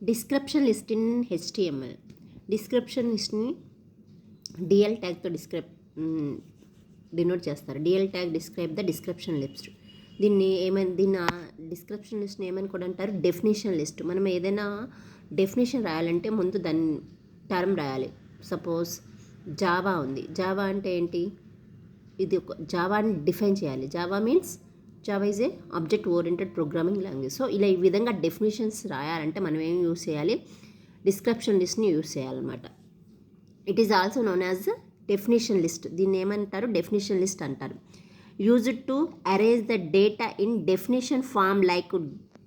Description list in HTML. Description లిస్ట్ని DL ట్యాగ్తో denote చేస్తారు. DL tag describe the description list. దీన్ని description లిస్ట్ని ఏమని కూడా అంటారు, డెఫినేషన్ లిస్ట్. మనం ఏదైనా డెఫినేషన్ రాయాలంటే ముందు దాని టర్మ్ రాయాలి. సపోజ్ జావా ఉంది. జావా అంటే ఏంటి, ఇది ఒక జావాని డిఫైన్ చేయాలి. Java means Java is a object oriented programming language. So ఇలా ఈ విధంగా డెఫినేషన్స్ రాయాలంటే మనం ఏం యూజ్ చేయాలి, డిస్క్రిప్షన్ లిస్ట్ని యూజ్ చేయాలన్నమాట. It is also known as definition list. దీన్ని ఏమంటారు, డెఫినేషన్ లిస్ట్ అంటారు. Used to arrange the data in definition form like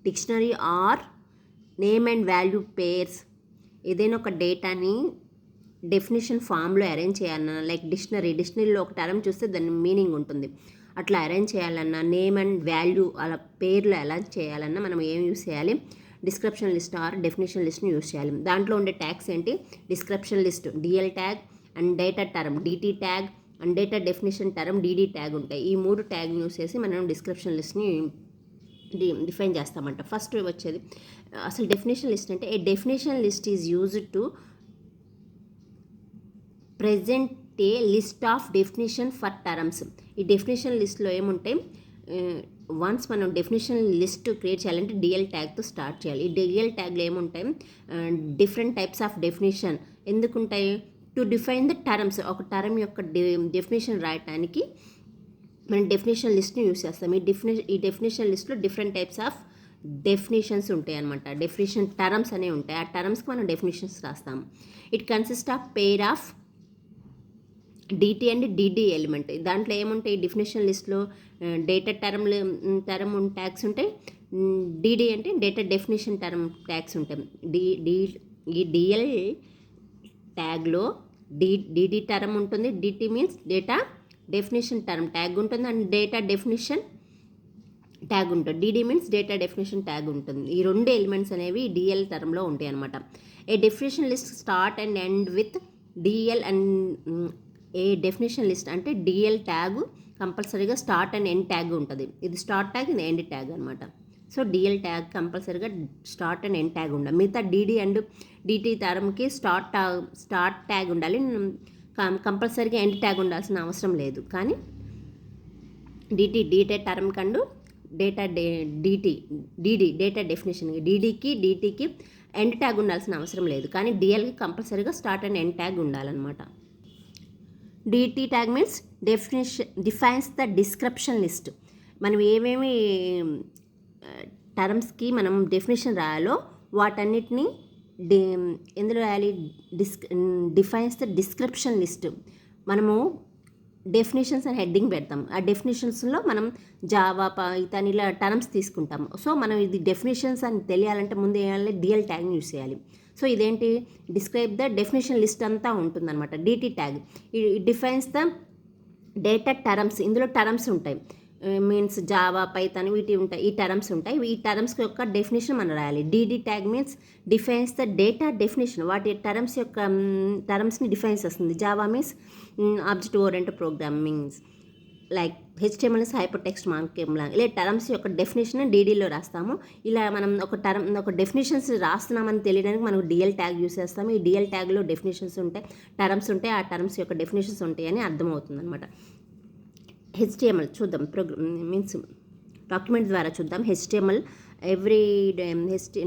dictionary or name and value pairs. ఏదైనా ఒక డేటాని డెఫినేషన్ ఫామ్లో అరేంజ్ చేయాలన్నా, లైక్ డిక్షనరీలో ఒక టర్మ్ చూస్తే దాని మీనింగ్ ఉంటుంది. అట్లా అరేంజ్ చేయాలన్నా, నేమ్ అండ్ వాల్యూ అలా పేర్లు ఎలా చేయాలన్నా మనం ఏం యూస్ చేయాలి, డిస్క్రిప్షన్ లిస్ట్ ఆర్ డెఫినేషన్ లిస్ట్ని యూస్ చేయాలి. దాంట్లో ఉండే ట్యాగ్స్ ఏంటి, description list DL tag and data term DT tag and data definition term DD tag ఉంటాయి. ఈ 3 ట్యాగ్ యూస్ చేసి మనం డిస్క్రిప్షన్ లిస్ట్ని డిఫైన్ చేస్తామంట. ఫస్ట్ వచ్చేది అసలు డెఫినేషన్ లిస్ట్ అంటే, a definition list is used to present a list of definition for terms. ఈ డెఫినేషన్ లిస్ట్లో ఏముంటాయి, వన్స్ మనం డెఫినేషన్ లిస్ట్ క్రియేట్ చేయాలంటే డిఎల్ ట్యాగ్తో స్టార్ట్ చేయాలి. ఈ డిఎల్ ట్యాగ్లో ఏముంటాయి, డిఫరెంట్ టైప్స్ ఆఫ్ డెఫినేషన్ ఎందుకుంటాయి, టు డిఫైన్ ద టర్మ్స్. ఒక టర్మ్ యొక్క డెఫినేషన్ రాయటానికి మనం డెఫినేషన్ లిస్ట్ని యూస్ చేస్తాం. ఈ డెఫినేషన్ లిస్ట్లో డిఫరెంట్ టైప్స్ ఆఫ్ డెఫినేషన్స్ ఉంటాయి అనమాట. డెఫినేషన్ టర్మ్స్ అనేవి ఉంటాయి. ఆ టర్మ్స్కి మనం డెఫినేషన్స్ రాస్తాం. It consist of pair of DT and DD element. దాంట్లో ఏముంటాయి, డెఫినేషన్ లిస్ట్లో డేటా టర్మ్ ట్యాగ్స్ ఉంటాయి. డిడి అంటే డేటా డెఫినేషన్ టర్మ్ ట్యాగ్స్ ఉంటాయి. ఈ డిఎల్ ట్యాగ్లో డిడి టర్మ్ ఉంటుంది, DT means data definition term tag ఉంటుంది, అండ్ డేటా డెఫినేషన్ ట్యాగ్ ఉంటుంది. DD means data definition tag ఉంటుంది. ఈ 2 ఎలిమెంట్స్ అనేవి డిఎల్ టర్మ్లో ఉంటాయి అనమాట. A definition list start and end with DL and A definition list అంటే డిఎల్ ట్యాగ్ కంపల్సరీగా స్టార్ట్ అండ్ ఎండ్ ట్యాగ్ ఉంటుంది. ఇది స్టార్ట్ ట్యాగ్, ఇది ఎండ్ ట్యాగ్ అనమాట. సో డిఎల్ ట్యాగ్ కంపల్సరీగా స్టార్ట్ అండ్ ఎండ్ ట్యాగ్ ఉండాలి. మిగతా డిడి అండ్ డిటి టర్మ్కి స్టార్ట్ ట్యాగ్ ఉండాలి, కంపల్సరీగా ఎండ్ ట్యాగ్ ఉండాల్సిన అవసరం లేదు. కానీ డేటా టర్మ్ కండు డేటా డిడి డేటా డెఫినేషన్ డిటికి ఎండ్ ట్యాగ్ ఉండాల్సిన అవసరం లేదు. కానీ డిఎల్కి కంపల్సరీగా స్టార్ట్ అండ్ ఎండ్ ట్యాగ్ ఉండాలన్నమాట. DT tag means defines the description list. మనం ఏమేమి టర్మ్స్కి మనం డెఫినేషన్ రాయాలో వాటన్నిటిని ఎందులో రాయాలి, డిఫైన్స్ ద డిస్క్రిప్షన్ లిస్ట్. మనము డెఫినేషన్స్ అని హెడ్డింగ్ పెడతాం. ఆ డెఫినేషన్స్లో మనం జావా పైథాన్ ఇలా టర్మ్స్ తీసుకుంటాం. సో మనం ఇది డెఫినేషన్స్ అని తెలియాలంటే ముందు ఏం డిఎల్ ట్యాగ్ని యూస్ చేయాలి. సో ఇదేంటి, డిస్క్రైబ్ ద డెఫినేషన్ లిస్ట్ అంతా ఉంటుందన్నమాట. DT tag defines the data terms. ఇందులో టర్మ్స్ ఉంటాయి, మీన్స్ జావా పైథాన్ వీటి ఉంటాయి. ఈ టర్మ్స్ ఉంటాయి. ఈ టర్మ్స్ యొక్క డెఫినేషన్ మనం రాయాలి. DD tag means defines the data definition. వాటి టర్మ్స్ యొక్క టర్మ్స్ని డిఫైన్స్ వస్తుంది. Java means object oriented programming like HTML hyper text markup లాగా. ఇలా టర్మ్స్ యొక్క డెఫినేషన్ డిడిలో రాస్తాము. ఇలా మనం ఒక డెఫినేషన్స్ రాస్తున్నామని తెలియడానికి మనం డిఎల్ ట్యాగ్ యూస్ చేస్తాము. ఈ డిఎల్ ట్యాగ్లో డెఫినేషన్స్ ఉంటాయి, టర్మ్స్ ఉంటాయి. ఆ టర్మ్స్ యొక్క డెఫినేషన్స్ ఉంటాయి అని అర్థమవుతుంది అనమాట. హెచ్టిఎంఎల్ చూద్దాం, మీన్స్ డాక్యుమెంట్ ద్వారా చూద్దాం. HTML every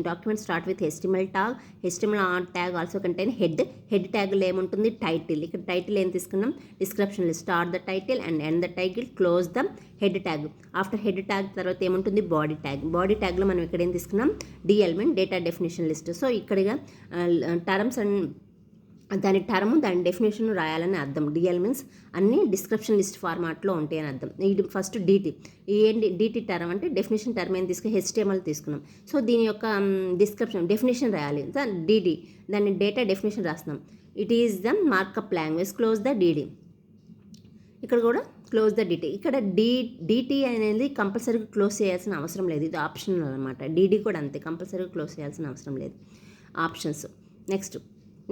document start with HTML tag. HTML tag also contain head ట్యాగ్లో ఏముంటుంది, టైటిల్. ఇక్కడ టైటిల్ ఏం తీసుకున్నాం, description list. Start the title and end the title, close the head tag. After head tag తర్వాత ఏముంటుంది, body tag. Body ట్యాగ్లో మనం ఇక్కడ ఏం తీసుకున్నాం, డిఎల్మెంట్ డేటా డెఫినేషన్ లిస్ట్. సో ఇక్కడగా టర్మ్స్ అండ్ దాని టర్మ్ దాని డెఫినేషన్ రాయాలని అర్థం. డిఎల్ మీన్స్ అన్ని డిస్క్రిప్షన్ లిస్ట్ ఫార్మాట్లో ఉంటాయి అని అర్థం. ఇది ఫస్ట్ డిటి. ఏంటి డిటి టర్మ్ అంటే డెఫినేషన్ టర్మ్ ఏం తీసుకుని హెచ్టిఎంఎల్ తీసుకున్నాం. సో దీని యొక్క డెఫినేషన్ రాయాలి. డిడి దాన్ని డేటా డెఫినేషన్ రాస్తున్నాం. It is the markup language, close the DD. ఇక్కడ కూడా క్లోజ్ ద డిటి. ఇక్కడ డిటి అనేది కంపల్సరీగా క్లోజ్ చేయాల్సిన అవసరం లేదు, ఇది ఆప్షనల్ అనమాట. డిడి కూడా అంతే, కంపల్సరీగా క్లోజ్ చేయాల్సిన అవసరం లేదు, ఆప్షన్స్. నెక్స్ట్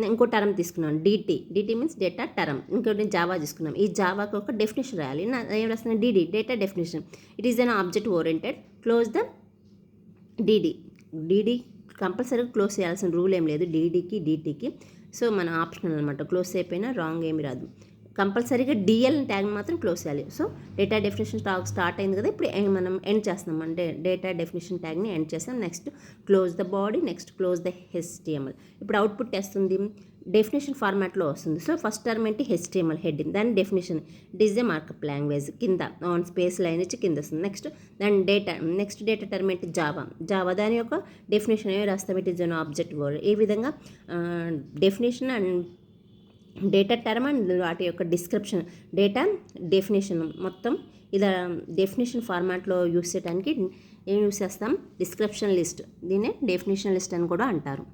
ఇంకో టర్మ్ తీసుకున్నాం, డిటి మీన్స్ డేటా టర్మ్. ఇంకోటి జావా తీసుకున్నాం. ఈ జావాకి ఒక డెఫినేషన్ రాయాలి. ఏం రాస్తున్నాం, DD data definition. It is an object oriented, close the DD కంపల్సరీగా క్లోజ్ చేయాల్సిన రూల్ ఏం లేదు డీటీకి. సో మన ఆప్షనల్ అనమాట, క్లోజ్ అయిపోయినా రాంగ్ ఏమి రాదు. కంపల్సరీగా డిఎల్ ట్యాగ్ మాత్రం క్లోజ్ చేయాలి. సో డేటా డెఫినేషన్ స్టార్ట్ అయింది కదా, ఇప్పుడు మనం ఎండ్ చేస్తున్నాం అంటే డేటా డెఫినేషన్ ట్యాగ్ని ఎండ్ చేస్తాం. Next close the body, next close the HTML. ఇప్పుడు అవుట్పుట్ వస్తుంది డెఫినేషన్ ఫార్మాట్లో వస్తుంది. సో ఫస్ట్ టర్మ్ ఏంటి HTML హెడ్డింగ్, దాని definition it is a markup language కింద ఆన్ స్పేస్ లైన్ ఇచ్చి కింద వస్తుంది. దాని నెక్స్ట్ డేటా టర్మ్ ఏంటి జావా దాని యొక్క డెఫినేషన్ ఏమి రాస్తాం, it is an object word. ఈ విధంగా definition and data term and వాటి యొక్క డిస్క్రిప్షన్ డేటా డెఫినేషన్ మొత్తం ఇలా డెఫినేషన్ ఫార్మాట్లో యూస్ చేయడానికి ఏం యూస్ చేస్తాం, డిస్క్రిప్షన్ లిస్ట్. దీన్నే డెఫినేషన్ లిస్ట్ అని కూడా అంటారు.